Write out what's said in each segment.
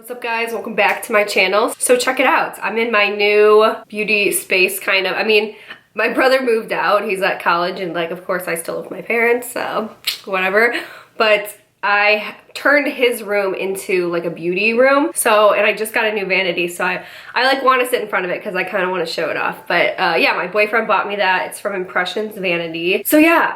What's up guys, welcome back to my channel. So check it out, I'm in my new beauty space kind of. I mean, my brother moved out, he's at college, and like of course I still live with my parents, so whatever. But I turned his room into like a beauty room. So, and I just got a new vanity, so I like want to sit in front of it because I kind of want to show it off. But yeah, my boyfriend bought me that. It's from Impressions Vanity. So yeah,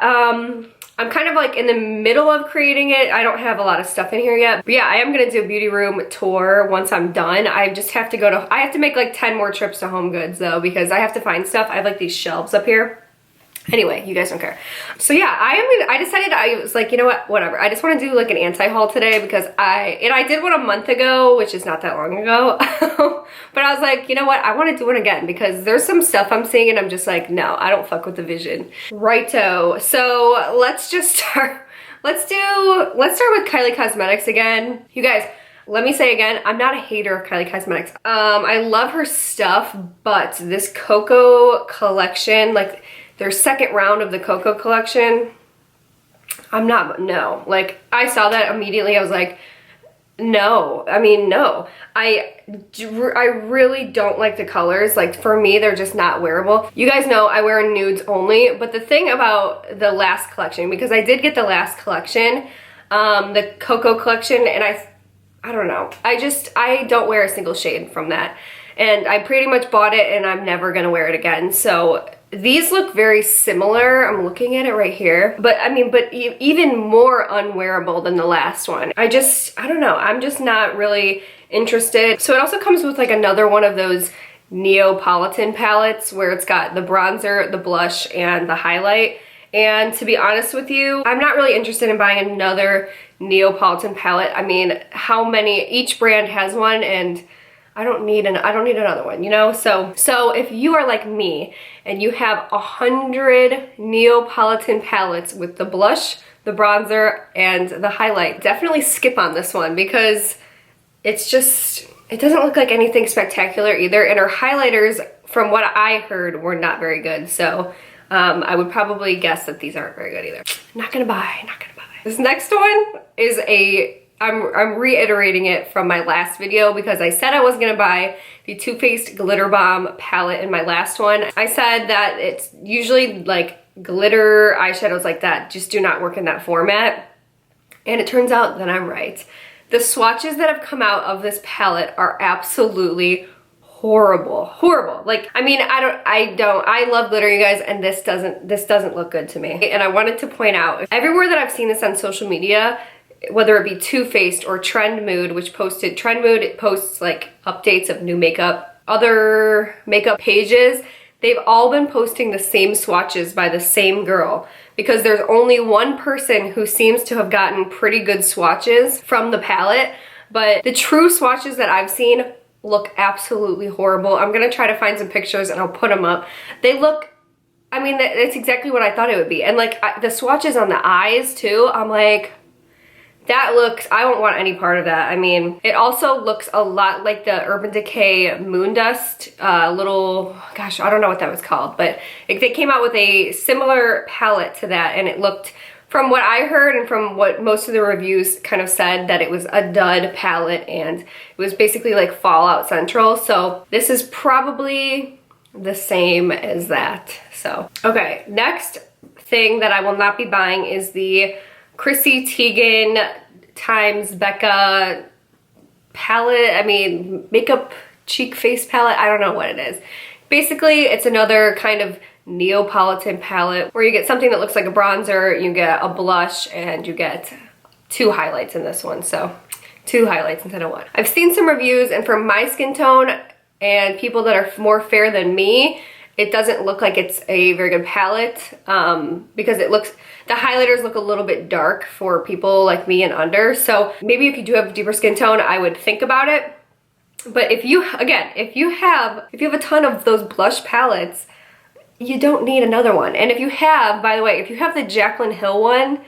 I'm kind of like in the middle of creating it. I don't have a lot of stuff in here yet. But yeah, I am gonna do a beauty room tour once I'm done. I just have to go to, I have to make like 10 more trips to Home Goods though, because I have to find stuff. I have like these shelves up here. Anyway, you guys don't care. So yeah, I decided, I was like, you know what, whatever. I just want to do like an anti-haul today because I did one a month ago, which is not that long ago. But I was like, you know what, I want to do it again because there's some stuff I'm seeing and I'm just like, no, I don't fuck with the vision. Righto. So let's just start. Let's start with Kylie Cosmetics again. You guys, let me say again, I'm not a hater of Kylie Cosmetics. I love her stuff, but this Cocoa collection, like their second round of the Cocoa collection, no. Like, I saw that immediately, I was like, no. I mean, no. I really don't like the colors. Like, for me, they're just not wearable. You guys know I wear nudes only, but the thing about the last collection, because I did get the last collection, the Cocoa collection, and I don't know. I don't wear a single shade from that. And I pretty much bought it and I'm never gonna wear it again. So these look very similar. I'm looking at it right here. But I mean, even more unwearable than the last one. I don't know. I'm just not really interested. So it also comes with like another one of those Neapolitan palettes where it's got the bronzer, the blush, and the highlight. And to be honest with you, I'm not really interested in buying another Neapolitan palette. I mean, each brand has one, and I don't need another one, you know? So if you are like me and you have 100 Neapolitan palettes with the blush, the bronzer, and the highlight, definitely skip on this one because it doesn't look like anything spectacular either. And her highlighters, from what I heard, were not very good. So I would probably guess that these aren't very good either. Not gonna buy. This next one is I'm reiterating it from my last video because I said I was gonna buy the Toothpaste Glitter Bomb palette in my last one. I said that it's usually like glitter eyeshadows like that just do not work in that format. And it turns out that I'm right. The swatches that have come out of this palette are absolutely horrible. Like, I mean, I love glitter, you guys, and this doesn't look good to me. And I wanted to point out, everywhere that I've seen this on social media, whether it be Too-Faced or Trend Mood, which posted, Trend Mood, it posts like updates of new makeup, other makeup pages, they've all been posting the same swatches by the same girl because there's only one person who seems to have gotten pretty good swatches from the palette, but the true swatches that I've seen look absolutely horrible. I'm gonna try to find some pictures and I'll put them up. They look, I mean, that's exactly what I thought it would be. And like the swatches on the eyes too, I'm like, that looks, I don't want any part of that. I mean, it also looks a lot like the Urban Decay Moon Dust little, gosh, I don't know what that was called, but they came out with a similar palette to that, and it looked, from what I heard and from what most of the reviews kind of said, that it was a dud palette and it was basically like Fallout Central. So this is probably the same as that. So, okay, next thing that I will not be buying is the Chrissy Teigen times Becca palette. I mean, makeup cheek face palette. I don't know what it is. Basically, it's another kind of Neapolitan palette where you get something that looks like a bronzer, you get a blush, and you get 2 highlights in this one. So 2 highlights instead of 1. I've seen some reviews, and for my skin tone and people that are more fair than me, it doesn't look like it's a very good palette because the highlighters look a little bit dark for people like me and under. So maybe if you do have deeper skin tone, I would think about it. But if you have a ton of those blush palettes, you don't need another one. And if you have, by the way, if you have the Jaclyn Hill one,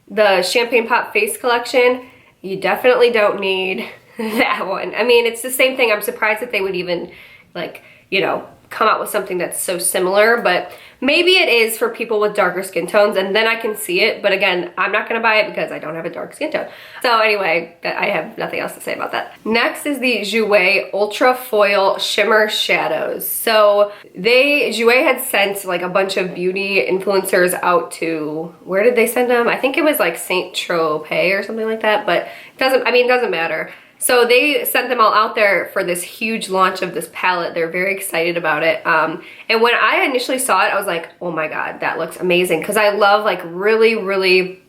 the Champagne Pop Face Collection, you definitely don't need that one. I mean, it's the same thing. I'm surprised that they would even, like, you know, come out with something that's so similar, but maybe it is for people with darker skin tones, and then I can see it. But again, I'm not gonna buy it because I don't have a dark skin tone. So anyway, I have nothing else to say about that. Next is the Jouer Ultra Foil Shimmer Shadows. So Jouer had sent like a bunch of beauty influencers out to, where did they send them? I think it was like Saint Tropez or something like that, but it doesn't matter. So they sent them all out there for this huge launch of this palette. They're very excited about it. And when I initially saw it, I was like, oh my God, that looks amazing. Because I love like really, really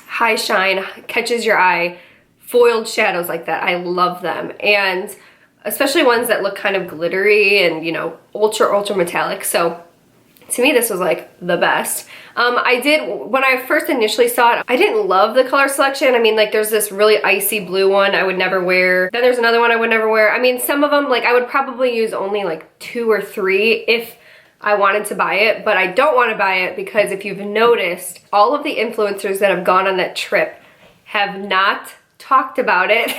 high shine, catches your eye, foiled shadows like that. I love them. And especially ones that look kind of glittery and, you know, ultra metallic. So to me, this was like the best. When I first initially saw it, I didn't love the color selection. I mean, like there's this really icy blue one I would never wear. Then there's another one I would never wear. I mean, some of them, like I would probably use only like 2 or 3 if I wanted to buy it, but I don't want to buy it because if you've noticed, all of the influencers that have gone on that trip have not talked about it.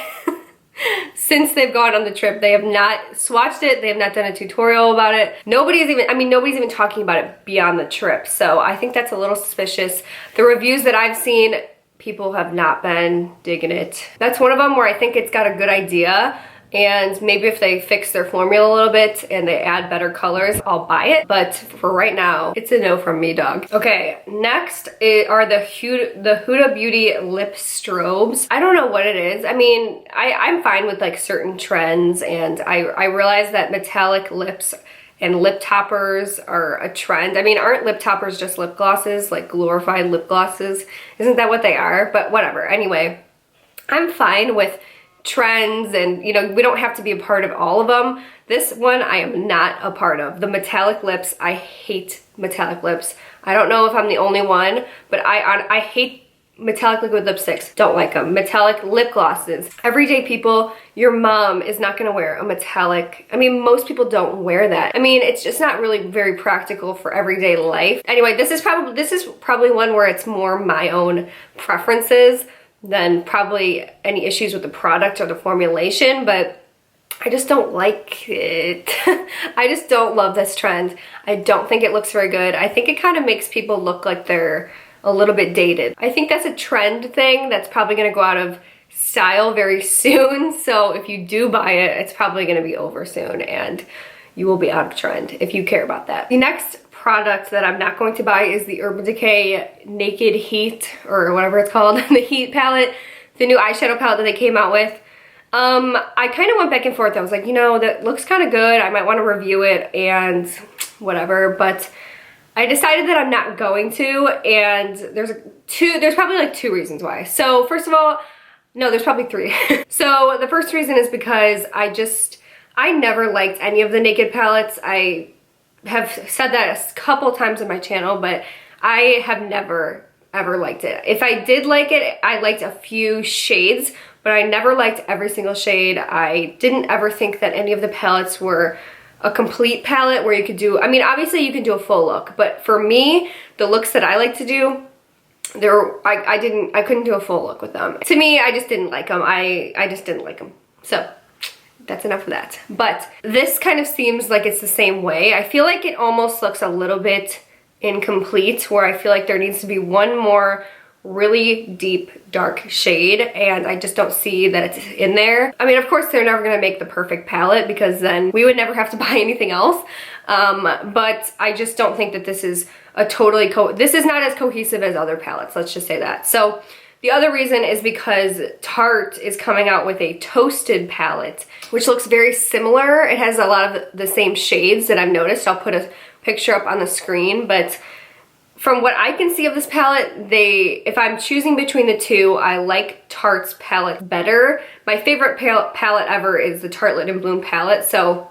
Since they've gone on the trip, they have not swatched it, they have not done a tutorial about it. Nobody's even talking about it beyond the trip. So I think that's a little suspicious. The reviews that I've seen, people have not been digging it. That's one of them where I think it's got a good idea. And maybe if they fix their formula a little bit and they add better colors, I'll buy it. But for right now, it's a no from me, dog. Okay, next are the Huda Beauty lip strobes. I don't know what it is. I mean, I'm fine with like certain trends, and I realize that metallic lips and lip toppers are a trend. I mean, aren't lip toppers just lip glosses, like glorified lip glosses? Isn't that what they are? But whatever. Anyway, I'm fine with trends, and you know, we don't have to be a part of all of them. This one I am not a part of. The metallic lips, I hate metallic lips. I don't know if I'm the only one, but I hate metallic liquid lipsticks. Don't like them. Metallic lip glosses. Everyday people, your mom is not gonna wear a metallic. I mean, most people don't wear that. I mean, it's just not really very practical for everyday life. Anyway, this is probably one where it's more my own preferences than probably any issues with the product or the formulation, but I just don't like it. I just don't love this trend. I don't think it looks very good. I think it kind of makes people look like they're a little bit dated. I think that's a trend thing that's probably gonna go out of style very soon. So if you do buy it, it's probably gonna be over soon and you will be out of trend if you care about that. The next product that I'm not going to buy is the Urban Decay Naked Heat, or whatever it's called, the Heat palette, the new eyeshadow palette that they came out with. I kind of went back and forth. I was like, you know, that looks kind of good. I might want to review it and whatever, but I decided that I'm not going to, and there's probably like 2 reasons why. So first of all, no, there's probably 3. So the first reason is because I never liked any of the Naked palettes. I have said that a couple times in my channel, but I have never ever liked it. If I did like it, I liked a few shades, but I never liked every single shade. I didn't ever think that any of the palettes were a complete palette where you could do, I mean, obviously you can do a full look, but for me, the looks that I like to do, I couldn't do a full look with them. To me, I just didn't like them. I just didn't like them. So that's enough of that. But this kind of seems like it's the same way. I feel like it almost looks a little bit incomplete, where I feel like there needs to be one more really deep dark shade, and I just don't see that it's in there. I mean, of course they're never gonna make the perfect palette because then we would never have to buy anything else. But I just don't think that this is this is not as cohesive as other palettes, let's just say that. So the other reason is because Tarte is coming out with a Toasted palette, which looks very similar. It has a lot of the same shades that I've noticed. I'll put a picture up on the screen, but from what I can see of this palette, if I'm choosing between the 2, I like Tarte's palette better. My favorite palette ever is the Tartlet in Bloom palette, and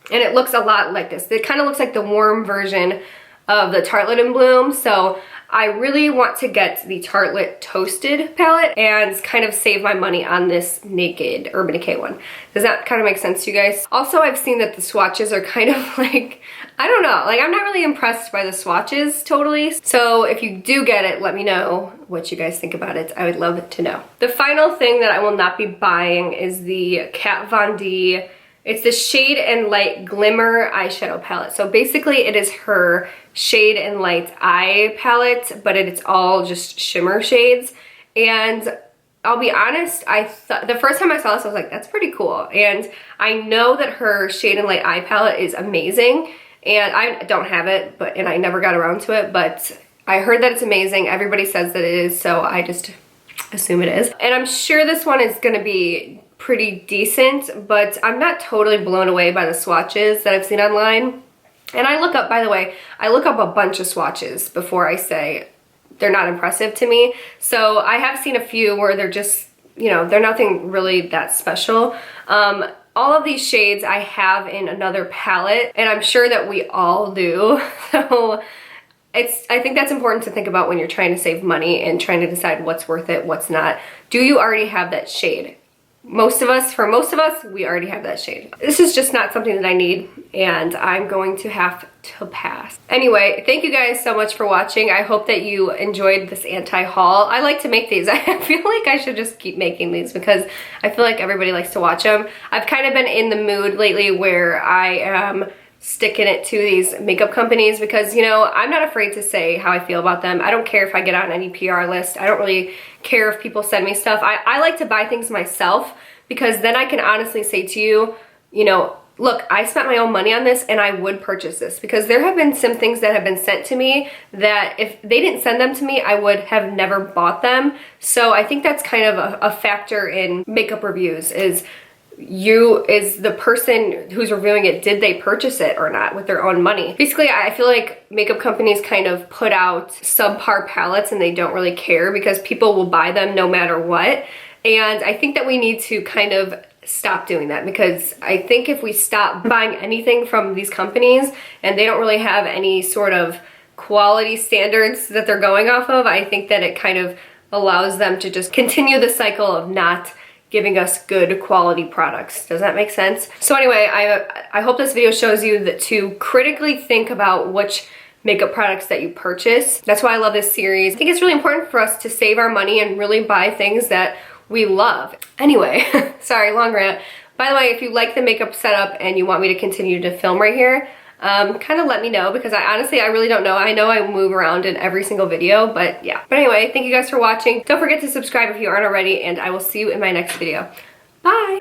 it looks a lot like this. It kind of looks like the warm version of the Tartlet in Bloom, so I really want to get the Tartlet Toasted palette and kind of save my money on this Naked Urban Decay one. Does that kind of make sense to you guys? Also, I've seen that the swatches are kind of like, I don't know, like I'm not really impressed by the swatches totally. So if you do get it, let me know what you guys think about it. I would love to know. The final thing that I will not be buying is the Kat Von D It's the Shade and Light Glimmer eyeshadow palette. So basically it is her Shade and Light eye palette, but it's all just shimmer shades. And I'll be honest, I thought the first time I saw this, I was like, that's pretty cool. And I know that her Shade and Light eye palette is amazing. And I don't have it, and I never got around to it, but I heard that it's amazing. Everybody says that it is, so I just assume it is. And I'm sure this one is gonna be pretty decent, but I'm not totally blown away by the swatches that I've seen online. And I look up, by the way, I look up a bunch of swatches before I say they're not impressive to me. So I have seen a few where they're just, you know, they're nothing really that special. All of these shades I have in another palette, and I'm sure that we all do. So I think that's important to think about when you're trying to save money and trying to decide what's worth it, what's not. Do you already have that shade? For most of us, we already have that shade. This is just not something that I need, and I'm going to have to pass. Anyway, thank you guys so much for watching. I hope that you enjoyed this anti-haul. I like to make these. I feel like I should just keep making these because I feel like everybody likes to watch them. I've kind of been in the mood lately where I am sticking it to these makeup companies because, you know, I'm not afraid to say how I feel about them. I don't care if I get on any PR list. I don't really care if people send me stuff. I like to buy things myself because then I can honestly say to you, you know, look, I spent my own money on this and I would purchase this, because there have been some things that have been sent to me that if they didn't send them to me, I would have never bought them. So I think that's kind of a factor in makeup reviews is the person who's reviewing it, did they purchase it or not with their own money? Basically, I feel like makeup companies kind of put out subpar palettes and they don't really care because people will buy them no matter what. And I think that we need to kind of stop doing that, because I think if we stop buying anything from these companies and they don't really have any sort of quality standards that they're going off of, I think that it kind of allows them to just continue the cycle of not giving us good quality products. Does that make sense? So anyway, I hope this video shows you that to critically think about which makeup products that you purchase. That's why I love this series. I think it's really important for us to save our money and really buy things that we love. Anyway, sorry, long rant. By the way, if you like the makeup setup and you want me to continue to film right here, kind of let me know, because I really don't know. I know I move around in every single video, but yeah. But anyway, thank you guys for watching. Don't forget to subscribe if you aren't already, and I will see you in my next video. Bye!